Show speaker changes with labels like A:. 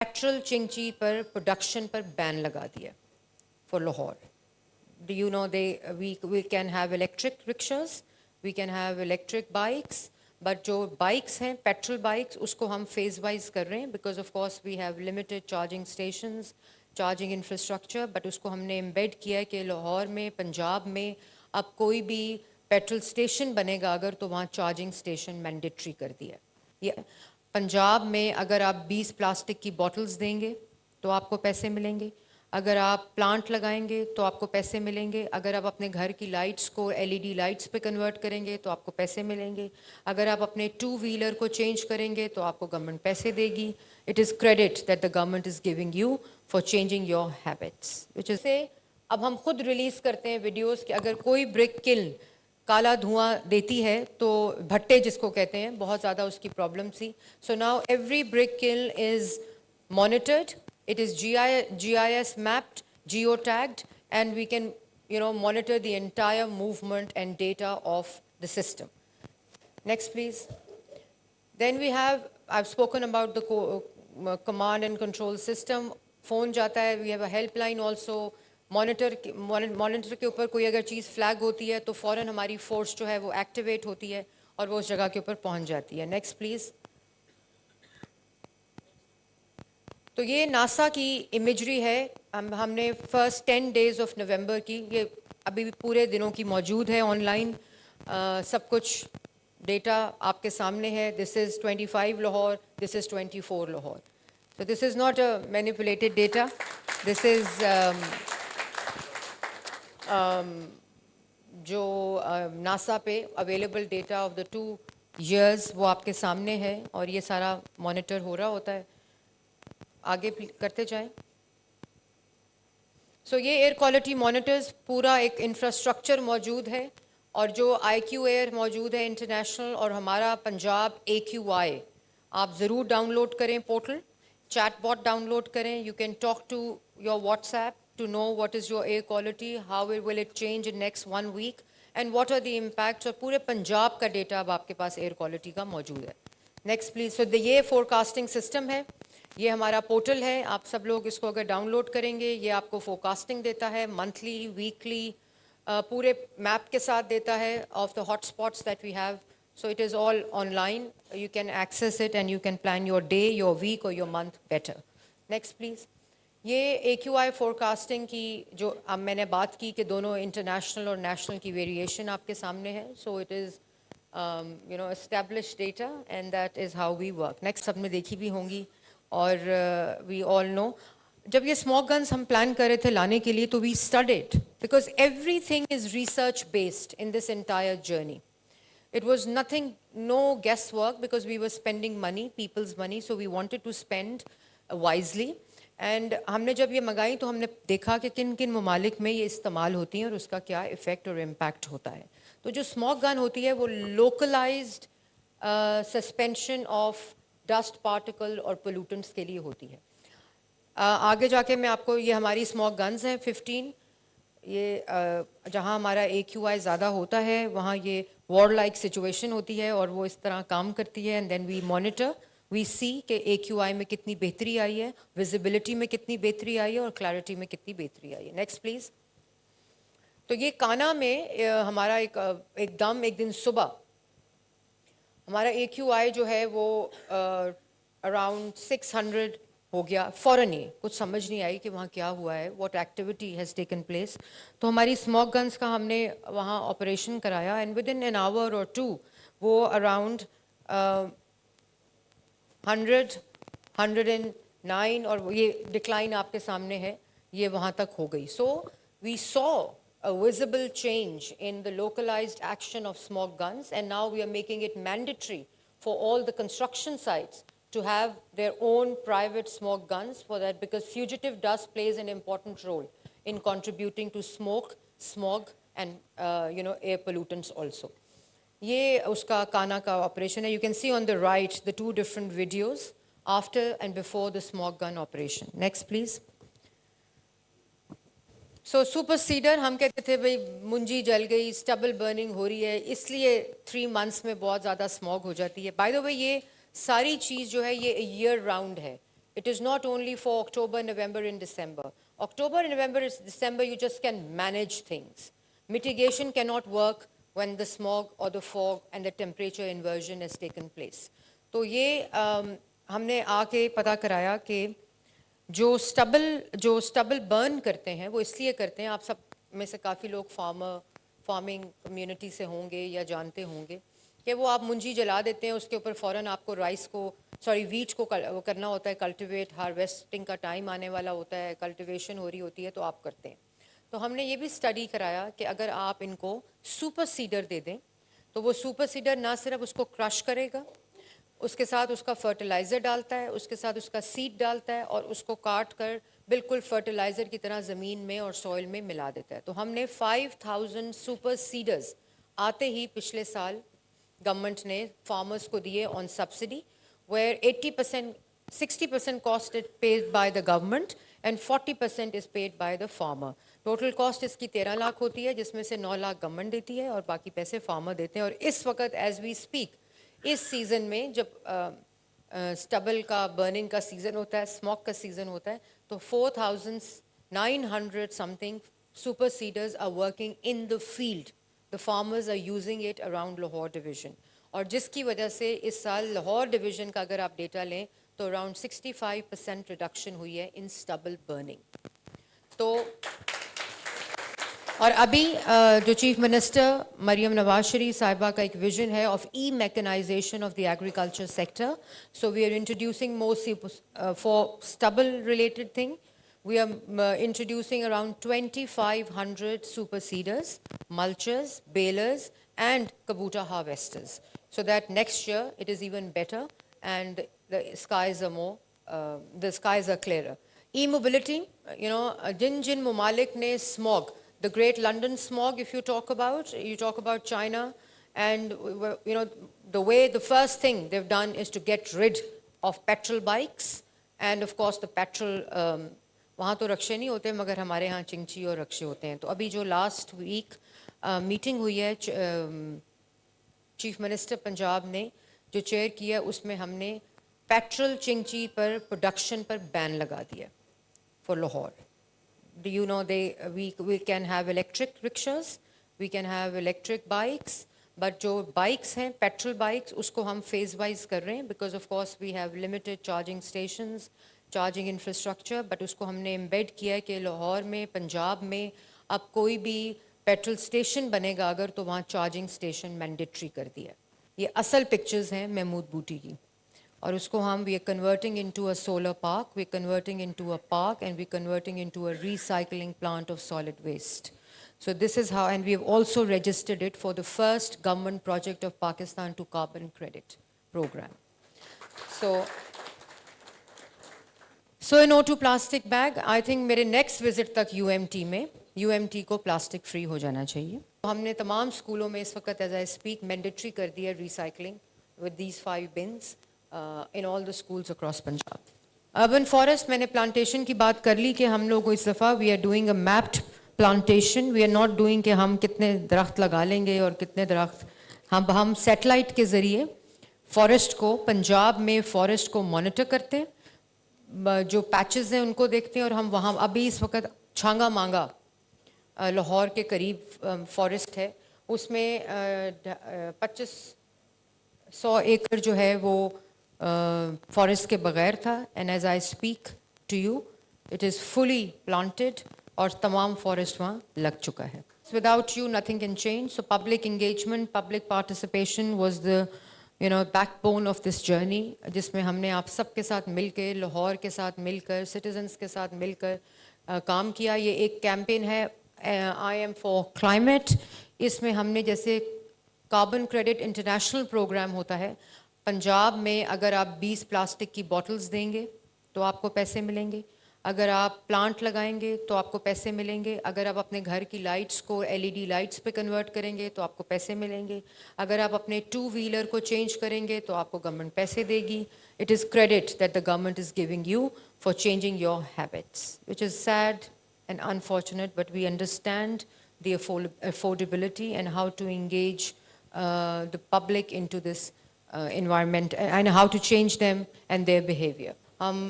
A: Petrol चिंची पर production पर ban लगा दिया for Lahore. Do you know we can have electric rickshaws, we can have electric bikes, but जो bikes हैं petrol bikes उसको हम phase wise कर रहे हैं because of course we have limited charging stations, charging infrastructure, but उसको हमने embed किया है कि लाहौर में पंजाब में अब कोई भी पेट्रोल स्टेशन बनेगा अगर तो वहाँ चार्जिंग स्टेशन मैंडेटरी कर दिया। ये पंजाब में अगर आप 20 प्लास्टिक की बॉटल्स देंगे तो आपको पैसे मिलेंगे, अगर आप प्लांट लगाएंगे तो आपको पैसे मिलेंगे, अगर आप अपने घर की लाइट्स को एलईडी लाइट्स पे कन्वर्ट करेंगे तो आपको पैसे मिलेंगे, अगर आप अपने टू व्हीलर को चेंज करेंगे तो आपको गवर्नमेंट पैसे देगी। It is credit that the government is giving you for changing your habits, which is से अब हम खुद रिलीज़ करते हैं वीडियोज़ कि अगर कोई ब्रिक किल्न काला धुआं देती है तो भट्टे जिसको कहते हैं, बहुत ज़्यादा उसकी प्रॉब्लम थी। So now every brick kiln is monitored, it is GIS mapped, geotagged, and we can monitor the entire movement and data of the system. Next please. Then we have, I've spoken about the command and control system. phone jata hai, we have a helpline also. monitor के ऊपर कोई अगर चीज़ flag होती है तो फ़ौरन हमारी force जो है वो एक्टिवेट होती है और वो उस जगह के ऊपर पहुंच जाती है। Next please. तो ये नासा की इमेजरी है, हमने फर्स्ट 10 days ऑफ नवंबर की, ये अभी भी पूरे दिनों की मौजूद है ऑनलाइन, सब कुछ डेटा आपके सामने है। This is 25 Lahore, this is 24 Lahore. So this is not a manipulated data, this is जो नासा पे available data of the 2 years वो आपके सामने है और ये सारा मॉनिटर हो रहा होता है। आगे करते जाएं। सो ये एयर क्वालिटी मॉनिटर्स पूरा एक इंफ्रास्ट्रक्चर मौजूद है और जो IQ एयर मौजूद है इंटरनेशनल और हमारा पंजाब AQI, आप ज़रूर डाउनलोड करें पोर्टल, चैटबॉट डाउनलोड करें। You can talk to your WhatsApp to know what is your air quality, how it will it change in next 1 week and what are the impacts, और पूरे पंजाब का data अब आपके पास air quality का मौजूद है। Next please. सो ये forecasting system है, ये हमारा पोर्टल है, आप सब लोग इसको अगर डाउनलोड करेंगे ये आपको फोरकास्टिंग देता है, मंथली वीकली पूरे मैप के साथ देता है of the hotspots that we have. So it is all online, you can access it and you can plan your day, your week और your month better. Next please. ये AQI forecasting की जो अब मैंने बात की कि दोनों इंटरनेशनल और नेशनल की वेरिएशन आपके सामने है। सो it is established data and that is how we work. Next सब में देखी भी होंगी और we all know जब ये स्मोक गन्स हम प्लान कर रहे थे लाने के लिए तो we studied because everything is research based in this entire journey. It was nothing, no guesswork because we were spending money, people's money, so we wanted to spend wisely. And हमने जब ये मंगाई तो हमने देखा कि किन किन ममालिक में ये इस्तेमाल होती हैं और उसका क्या इफ़ेक्ट और इम्पैक्ट होता है। तो जो स्मोक गन होती है वो localised suspension of dust particle और पोल्यूटेंट्स के लिए होती है। आगे जाके मैं आपको, ये हमारी स्मोक गन्स हैं 15, ये जहाँ हमारा AQI ज़्यादा होता है वहाँ ये वॉर लाइक सिचुएशन होती है और वो इस तरह काम करती है and then we monitor, we see कि AQI में कितनी बेहतरी आई है, विजिबिलिटी में कितनी बेहतरी आई है और क्लैरिटी में कितनी बेहतरी आई है। Next please. तो ये काना में हमारा एकदम एक दिन सुबह हमारा AQI जो है वो अराउंड 600 हो गया, फ़ौरन ही कुछ समझ नहीं आई कि वहाँ क्या हुआ है, what activity has taken place. तो हमारी स्मोक गन्स का हमने वहाँ ऑपरेशन कराया and with in an hour और 2 वो अराउंड 100, 109 और ये डिक्लाइन आपके सामने है, ये वहाँ तक हो गई। So we saw a visible change in the localized action of smoke guns and now we are making it mandatory for all the construction sites to have their own private smoke guns for that because fugitive dust plays an important role in contributing to smoke, smog and air pollutants also. ये उसका काना का operation है. You can see on the right the 2 different videos after and before the smoke gun operation. Next please. So super seeder हम कहते थे भाई मुंजी जल गई, स्टबल बर्निंग हो रही है, इसलिए 3 months में बहुत ज़्यादा स्मॉग हो जाती है। बाय द वे ये सारी चीज़ जो है ये ईयर राउंड है, It is not only for October, November and December. October, November and December, you just can manage things. Mitigation cannot work when the smog or the fog and the temperature inversion has taken place. तो ये हमने आके पता कराया कि जो stubble burn करते हैं वो इसलिए करते हैं, आप सब में से काफ़ी लोग फार्मिंग कम्युनिटी से होंगे या जानते होंगे कि वो आप मुंजी जला देते हैं, उसके ऊपर फ़ौरन आपको वीट को वो करना होता है, कल्टिवेट, हार्वेस्टिंग का टाइम आने वाला होता है, कल्टिवेशन हो रही होती है, तो आप करते हैं। तो हमने ये भी स्टडी कराया कि अगर आप इनको सुपर सीडर दे दें तो वो सुपर सीडर ना सिर्फ उसको क्रश करेगा, उसके साथ उसका फर्टिलाइज़र डालता है, उसके साथ उसका सीड डालता है और उसको काट कर बिल्कुल फर्टिलाइज़र की तरह ज़मीन में और सॉइल में मिला देता है। तो हमने 5000 सुपर सीडर्स आते ही पिछले साल गवर्नमेंट ने फार्मर्स को दिए on subsidy, where 60% cost is paid by the government and 40% is paid by the farmer. Total cost इसकी 13 लाख होती है, जिसमें से 9 लाख गवर्नमेंट देती है और बाकी पैसे फार्मर देते हैं। और इस वक्त एज वी स्पीक, इस सीज़न में जब स्टबल का बर्निंग का सीज़न होता है, स्मोक का सीज़न होता है, तो 4900 something super seeders are working in the field. The farmers are using it around Lahore division, और जिसकी वजह से इस साल लाहौर डिवीज़न का अगर आप डेटा लें तो अराउंड 65% रिडक्शन हुई है इन स्टबल बर्निंग. तो और अभी जो चीफ मिनिस्टर मरियम नवाज शरीफ साहिबा का एक विजन है of e mechanisation of the agriculture sector, so we are introducing more for stubble related thing. We are introducing around 2500 super seeders, mulchers, balers and kabuta harvesters, so that next year it is even better and the skies are clearer. E-mobility, jin mamalik ne smog, the great London smog, if you talk about China, and the way the first thing they've done is to get rid of petrol bikes, and of course the petrol वहाँ तो रक्शे नहीं होते, मगर हमारे यहाँ चिंची और रक्शे होते हैं. तो अभी जो लास्ट वीक मीटिंग हुई है चीफ मिनिस्टर पंजाब ने जो चेयर किया, उसमें हमने पेट्रोल चिंची पर प्रोडक्शन पर बैन लगा दिया for Lahore. Do you know we can have electric rickshaws, we can have electric bikes, but जो bikes हैं petrol bikes उसको हम phase wise कर रहे हैं, because of course we have limited charging stations, charging infrastructure, but उसको हमने embed किया है कि लाहौर में, पंजाब में अब कोई भी पेट्रोल स्टेशन बनेगा अगर, तो वहाँ चार्जिंग स्टेशन मैंडेटरी कर दिया. ये असल पिक्चर्स हैं महमूद बूटी की, और उसको हम we are converting into a solar park, we are converting into a park and we converting into a recycling plant of solid waste. So this is how, and we have also registered it for the first government project of Pakistan to carbon credit program. So no to plastic bag. I think मेरे next visit तक UMT में UMT को plastic free हो जाना चाहिए. हमने तमाम स्कूलों में इस वक्त as I speak mandatory कर दिया recycling with these 5 bins in all the schools across Punjab. Urban forest, मैंने plantation की बात कर ली कि हम लोग इस दफ़ा we are doing a mapped plantation. We are not doing कि हम कितने दरख्त लगा लेंगे और कितने दरख्त, हम satellite के ज़रिए forest को, पंजाब में forest को monitor करते हैं, जो पैचेस हैं उनको देखते हैं, और हम वहाँ अभी इस वक्त छांगा मांगा लाहौर के करीब फॉरेस्ट है, उसमें 2500 एकड़ जो है वो फॉरेस्ट के बगैर था, and as I speak to you it is fully planted और तमाम फॉरेस्ट वहाँ लग चुका है. Without you nothing can change. So public engagement, public participation was the backbone of this journey, जिसमें हमने आप सबके साथ मिलकर, लाहौर के साथ मिलकर, सिटीजन्स के साथ मिलकर काम किया. ये एक कैंपेन है आई एम फॉर क्लाइमेट. इसमें हमने जैसे कार्बन क्रेडिट इंटरनेशनल प्रोग्राम होता है, पंजाब में अगर आप 20 प्लास्टिक की बॉटल्स देंगे तो आपको पैसे मिलेंगे, अगर आप प्लांट लगाएंगे तो आपको पैसे मिलेंगे, अगर आप अपने घर की लाइट्स को एलईडी लाइट्स पे कन्वर्ट करेंगे तो आपको पैसे मिलेंगे, अगर आप अपने 2 व्हीलर को चेंज करेंगे तो आपको गवर्नमेंट पैसे देगी. It is credit that the government is giving you for changing your habits, which is sad and unfortunate, but we understand the affordability and how to engage the public into this environment and how to change them and their behavior. हम